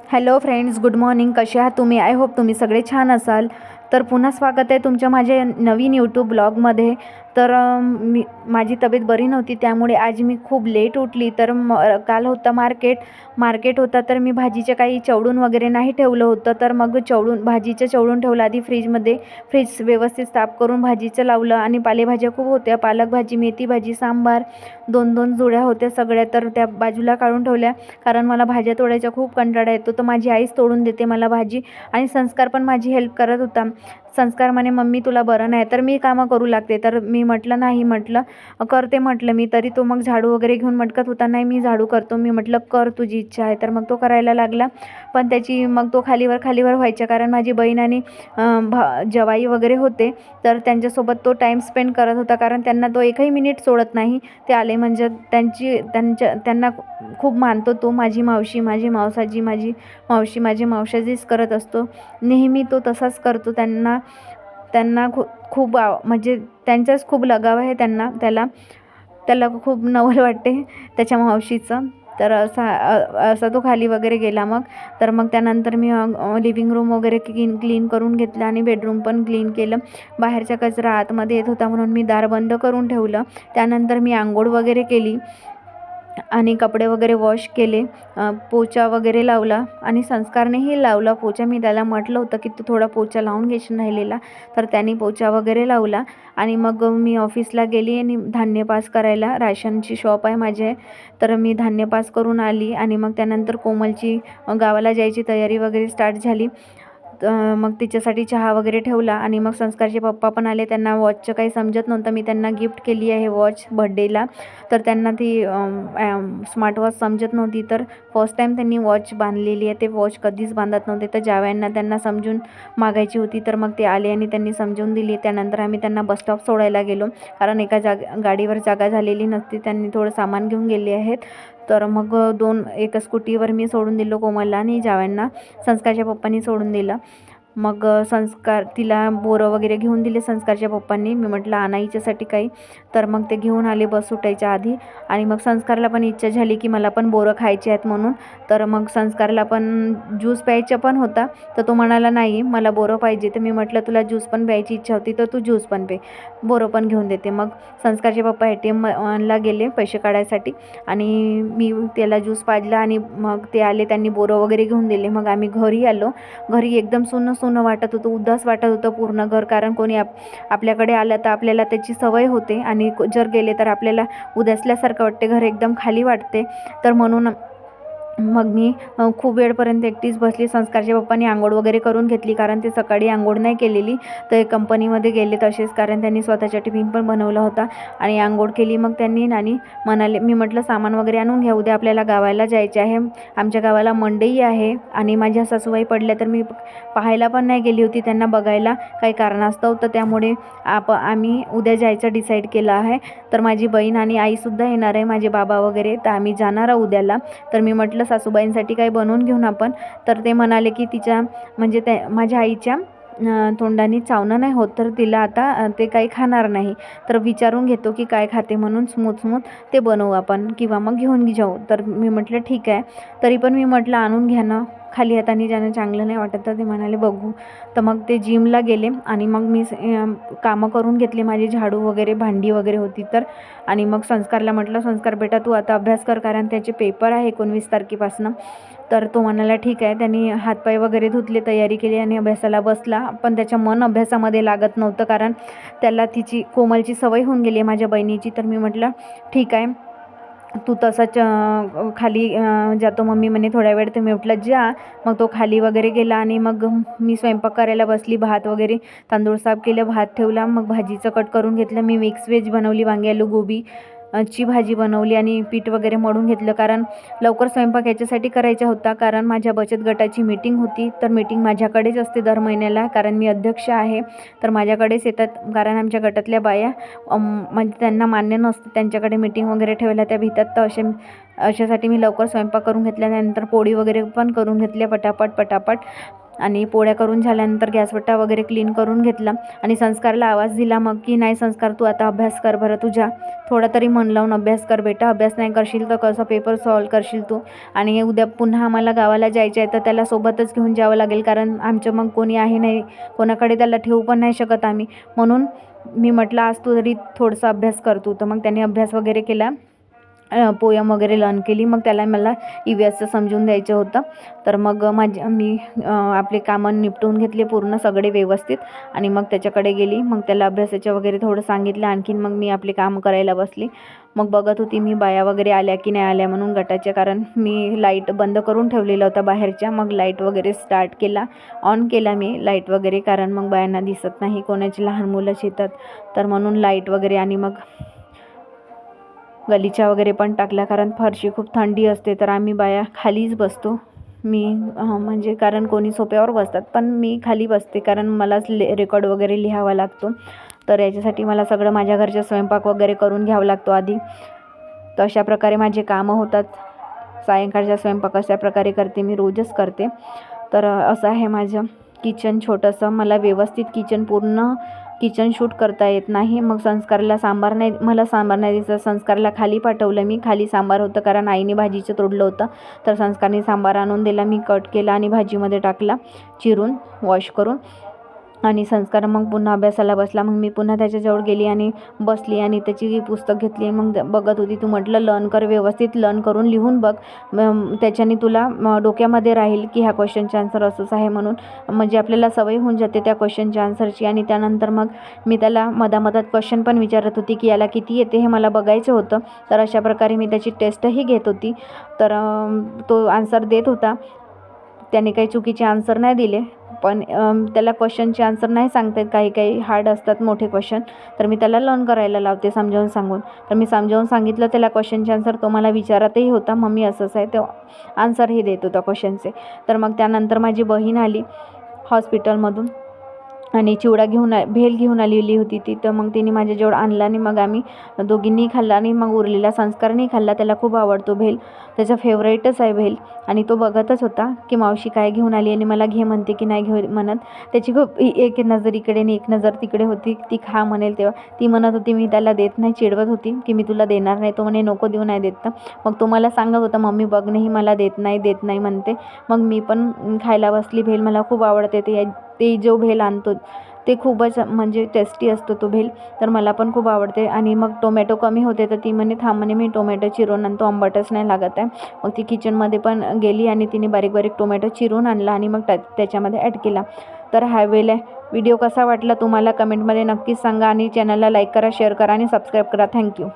Hello friends, good morning. कसे आहात तुम्ही? आय होप तुम्ही सगळे छान असाल. तर पुन्हा स्वागत आहे तुमच्या माझ्या नवीन यूट्यूब ब्लॉगमध्ये. तर माझी तब्येत बरी नव्हती, त्यामुळे आज मी खूप लेट उठली. तर काल होतं मार्केट होता, तर मी भाजीचं काही चवडून वगैरे नाही ठेवलं होतं. तर मग भाजीचं चवडून ठेवलं आधी फ्रीजमध्ये. फ्रीज व्यवस्थित साफ करून भाजीचं लावलं आणि पालेभाज्या खूप होत्या. पालक भाजी, मेथी भाजी, सांबार, दोन दोन जुड्या होत्या सगळ्या, तर त्या बाजूला काढून ठेवल्या. कारण मला भाज्या तोडायचा खूप कंटाळा येतो, तर माझी आईच तोडून देते मला भाजी. आणि संस्कार पण माझी हेल्प करत होता. संस्कार म्हणे, मम्मी तुला बरं नाही, तर मी कामं करू लागते. तर मी म्हटलं नाही, म्हटलं करते म्हटलं मी. तरी तो मग झाडू वगैरे घेऊन मटकत होता, नाही मी झाडू करतो. मी म्हटलं कर, तुझी इच्छा आहे. तर मग तो करायला लागला. पण त्याची मग तो खालीवर व्हायचा, कारण माझी बहीण आणि जवाई वगैरे होते, तर त्यांच्यासोबत तो टाईम स्पेंड करत होता. कारण त्यांना तो एकही मिनिट सोडत नाही. ते आले म्हणजे त्यांना खूप मानतो तो. माझी मावशी, माझी मावसाजी, माझी मावशी, माझी मावशाजीच करत असतो नेहमी. तो तसाच करतो. त्यांना खूप म्हणजे त्यांचाच खूप लगाव आहे त्याला खूप नवल वाटते त्याच्या मावशीचं. तर असा तो खाली वगैरे गेला. तर मग त्यानंतर मी लिव्हिंग रूम वगैरे क्लीन करून घेतलं आणि बेडरूम पण क्लीन केलं. बाहेरचा कचरा आतमध्ये येत होता, म्हणून मी दार बंद करून ठेवलं. त्यानंतर मी आंघोळ वगैरे केली आणि कपडे वगैरे वॉश केले. पोचा वगैरे लावला आणि संस्कारनेही लावला पोचा. मी त्याला म्हटलं होतं की तू थोडा पोचा लावून घेशील राहिलेला, तर त्याने पोचा वगैरे लावला. आणि मग मी ऑफिसला गेली आणि धान्य पास करायला. राशनची शॉप आहे माझे, तर मी धान्य पास करून आली. आणि मग त्यानंतर कोमलची गावाला जायची तयारी वगैरे स्टार्ट झाली. मग तिच्यासाठी चहा वगैरे ठेवला. आणि मग संस्कारचे पप्पा पण आले. त्यांना वॉचचं काही समजत नव्हतं. मी त्यांना गिफ्ट केली आहे वॉच बड्डेला. तर त्यांना ती स्मार्टवॉच समजत नव्हती, तर फर्स्ट टाईम त्यांनी वॉच बांधलेली आहे. ते वॉच कधीच बांधत नव्हते, तर जावयांना त्यांना समजून मागायची होती. तर मग ते आले आणि त्यांनी समजून दिली. त्यानंतर आम्ही त्यांना बसस्टॉप सोडायला गेलो, कारण एका गाडीवर जागा झालेली नसती. त्यांनी थोडं सामान घेऊन गेले आहेत. तर मग एका स्कूटीवर मी सोडून दिलं कोमलला आणि जावयांना संस्कारच्या पप्पांनी सोडून दिलं. मग तिला बोरं वगैरे घेऊन दिले संस्कारच्या पप्पांनी. मी म्हटलं आणा हिच्यासाठी काही, तर मग ते घेऊन आले बस सुटायच्या आधी. आणि मग संस्कारला पण इच्छा झाली की मला पण बोरं खायचे आहेत म्हणून. तर मग संस्कारला पण ज्यूस प्यायचा पण होता, तर तो म्हणाला नाही मला बोरं पाहिजे. तर मी म्हटलं तुला ज्यूस पण प्यायची इच्छा होती, तर तू ज्यूस पण पे, बोरं पण घेऊन देते. मग संस्कारचे पप्पा ATMला गेले पैसे काढायसाठी, आणि मी त्याला ज्यूस पाजला. आणि मग ते आले, त्यांनी बोरं वगैरे घेऊन दिले. मग आम्ही घरी आलो. घरी एकदम सुन्न वाटत होतं, उदास वाटत होतं पूर्ण घर. कारण कोणी आपल्याकडे आलं तर आपल्याला त्याची सवय होते, आणि जर गेले तर आपल्याला उदासल्यासारखं वाटते, घर एकदम खाली वाटते. तर म्हणून मग मी खूप वेळपर्यंत एकटीच बसली. संस्कारच्या पप्पांनी आंघोळ वगैरे करून घेतली, कारण ते सकाळी आंघोळ नाही केलेली, तर कंपनीमध्ये गेले तसेच, कारण त्यांनी स्वतःचा टिफिन पण बनवला होता. आणि आंघोळ केली मग त्यांनी. आणि मी म्हटलं सामान वगैरे आणून घ्या, उद्या आपल्याला गावाला जायचे आहे. आमच्या गावाला मंडई आहे. आणि माझ्या सासूबाई पडल्या, तर मी पाहायला पण नाही गेली होती त्यांना बघायला, काही कारणास्तव. तर त्यामुळे आम्ही उद्या जायचं डिसाईड केलं आहे. तर माझी बहीण आणि आईसुद्धा येणार आहे, माझे बाबा वगैरे, तर आम्ही जाणार आहोत उद्याला. तर मी म्हटलं सासूबाईंसाठी काही बनवून घेऊन आपण. तर ते म्हणाले की माझ्या आईच्या तोंडाने चावणं नाही होत, तर तिला आता ते काही खाणार नाही. तर विचारून घेतो की काय खाते म्हणून, स्मूथ ते बनवू आपण, किंवा मग घेऊन जाऊ. तर मी म्हटलं ठीक आहे. तरी पण मी म्हटलं आणून घ्या ना, खाली हाताने जाणं चांगलं नाही वाटत. तर ते म्हणाले बघू. तर मग ते जिमला गेले. आणि मग मी कामं करून घेतली, माझी झाडू वगैरे, भांडी वगैरे होती तर. आणि मग संस्कारला म्हटलं, संस्कार बेटा तू आता अभ्यास कर, कारण त्याचे पेपर आहे 19 तारखेपासून. तर तो म्हणाला ठीक आहे. त्यांनी हातपाय वगैरे धुतले, तयारी केली आणि अभ्यासाला बसला. पण त्याचं मन अभ्यासामध्ये लागत नव्हतं, कारण त्याला कोमलची सवय होऊन गेली आहे, माझ्या बहिणीची. तर मी म्हटलं ठीक आहे, तू तसाच खाली जातो मम्मी म्हणे थोड्या वेळ. तर मी म्हटलं जा. मग तो खाली वगैरे गेला. आणि मग मी स्वयंपाक करायला बसली. भात वगैरे, तांदूळ साफ केलं, भात ठेवला. मग भाजीचं कट करून घेतलं. मी मिक्स व्हेज बनवली, वांगी आलू गोबी ची भाजी बनवली. आणि पीठ वगैरे मळून घेतलं, कारण लवकर स्वयंपाक याच्यासाठी करायचा होता, कारण माझ्या बचत गटाची मीटिंग होती. तर मीटिंग माझ्याकडेच असते दर महिन्याला, कारण मी अध्यक्ष आहे. तर माझ्याकडेच येतात, कारण आमच्या गटातल्या बाया म्हणजे त्यांना मान्य नसतं त्यांच्याकडे मीटिंग वगैरे ठेवायला, त्या भीतात. तर अशासाठी मी लवकर स्वयंपाक करून घेतल्यानंतर पोळी वगैरे पण करून घेतल्या पटापट. आणि पोळ्या करून झाल्यानंतर गॅसवट्टा वगैरे क्लीन करून घेतला आणि संस्कारला आवाज दिला मग की नाही संस्कार तू आता अभ्यास कर बरं, तुझ्या थोडा तरी मन लावून अभ्यास कर बेटा, अभ्यास नाही करशील तर कसं पेपर सॉल्व करशील तू. आणि उद्या पुन्हा आम्हाला गावाला जायचं आहे तर त्याला सोबतच घेऊन जावं लागेल, कारण आमचं मग कोणी आहे नाही, कोणाकडे त्याला ठेवू पण नाही शकत आम्ही. म्हणून मी म्हटलं आज तू तरी थोडंसं अभ्यास करतो. तर मग त्याने अभ्यास वगैरे केला, पोयम वगैरे लर्न केली. मग त्याला मला EVSचं समजून द्यायचं होतं. तर मग मी आपले कामं निपटवून घेतले पूर्ण सगळे व्यवस्थित आणि मग त्याच्याकडे गेली. मग त्याला अभ्यासाचं वगैरे थोडं सांगितलं आणखीन. मग मी आपले कामं करायला बसली. मग बघत होती मी बाया वगैरे आल्या की नाही आल्या म्हणून गटाच्या, कारण मी लाईट बंद करून ठेवलेला होता बाहेरच्या. मग लाईट वगैरे स्टार्ट केला, ऑन केला मी लाईट वगैरे, कारण मग बायांना दिसत नाही, कोणाची लहान मुलंच येतात तर म्हणून लाईट वगैरे. आणि मग गलीचा वगैरे पण टाकला, कारण फरशी खूप थंडी असते तर आम्ही बाया खालीच बसतो. मी म्हणजे कारण कोणी सोफ्यावर बसतात पण मी खाली बसते, कारण मलाच रेकॉर्ड वगैरे लिहावा लागतो. तर याच्यासाठी मला सगळं माझ्या घरचा स्वयंपाक वगैरे करून घ्यावं लागतो आधी. तर अशा प्रकारे माझे कामं होतात. सायंकाळचा स्वयंपाक अशा प्रकारे करते मी, रोजच करते. तर असं आहे माझं किचन छोटंसं. मला व्यवस्थित पूर्ण किचन शूट करता येत नाही. मग संस्कारला सांबार नाही, मला सांबार नाही दिसत, संस्कारला खाली पाठवलं मी. खाली सांबार होतं कारण आईने भाजीचं तोडलं होतं. तर संस्कारने सांबार आणून दिला, मी कट केला आणि भाजीमध्ये टाकला चिरून, वॉश करून. आणि संस्कार मग पुन्हा अभ्यासाला बसला. मग मी पुन्हा त्याच्याजवळ गेली आणि बसली आणि त्याची पुस्तक घेतली. मग बघत होती. तू म्हटलं लर्न कर, व्यवस्थित लर्न करून लिहून बघ, त्याच्याने तुला डोक्यामध्ये राहील की ह्या क्वेश्चनचे आन्सर असंच आहे म्हणून. म्हणजे आपल्याला सवय होऊन जाते त्या क्वेश्चनच्या आन्सरची. आणि त्यानंतर मग मी त्याला मधामधात क्वेश्चन पण विचारत होती की याला किती येते हे मला बघायचं होतं. तर अशा प्रकारे मी त्याची टेस्टही घेत होती. तर तो आन्सर देत होता. त्याने काही चुकीचे आन्सर नाही दिले, पण त्याला क्वेश्चनचे आन्सर नाही सांगता येत, काही काही हार्ड असतात मोठे क्वेश्चन. तर मी त्याला लर्न करायला लावते समजावून सांगून. तर मी समजावून सांगितलं त्याला क्वेश्चनचे आन्सर. तो मला विचारतही होता मम्मी असंच आहे, तो आन्सरही देत होता क्वेश्चनचे. तर मग त्यानंतर माझी बहीण आली हॉस्पिटलमधून आणि चिवडा भेल घेऊन आलेली होती ती. तर मग तिने माझ्याजवळ आणला आणि मग आम्ही दोघींनी खाल्ला. आणि मग उरलेला संस्कारने खाल्ला, त्याला खूप आवडतो भेल, त्याचा फेवरेटच आहे भेल. आणि तो बघतच होता की मावशी काय घेऊन आली आणि मला घे म्हणते की नाही घेऊ म्हणत. त्याची खूप एक नजर इकडे आणि एक नजर तिकडे होती, ती खा म्हणेल तेव्हा. ती म्हणत होती मी त्याला देत नाही, चिडवत होती की मी तुला देणार नाही. तो म्हणे नको देऊ, नाही देत. मग तो मला सांगत होता मम्मी बघ नाही मला देत नाही म्हणते. मग मी पण खायला बसली. भेल मला खूप आवडते. ते जो भेल आणतो ते खूपच म्हणजे टेस्टी असतो तो भेल. तर मला पण खूप आवडते. आणि मग टोमॅटो कमी होते तर ती म्हणे थांब म्हणे मी टोमॅटो चिरून आणतो, आंबटच नाही लागत आहे. मग ती किचनमध्ये पण गेली आणि तिने बारीक बारीक टोमॅटो चिरून आणला आणि मग त्याच्यामध्ये ॲड केला. तर हा भेल आहे. व्हिडिओ कसा वाटला तुम्हाला कमेंटमध्ये नक्कीच सांगा आणि चॅनलला लाईक करा, शेअर करा आणि सबस्क्राईब करा. थँक्यू.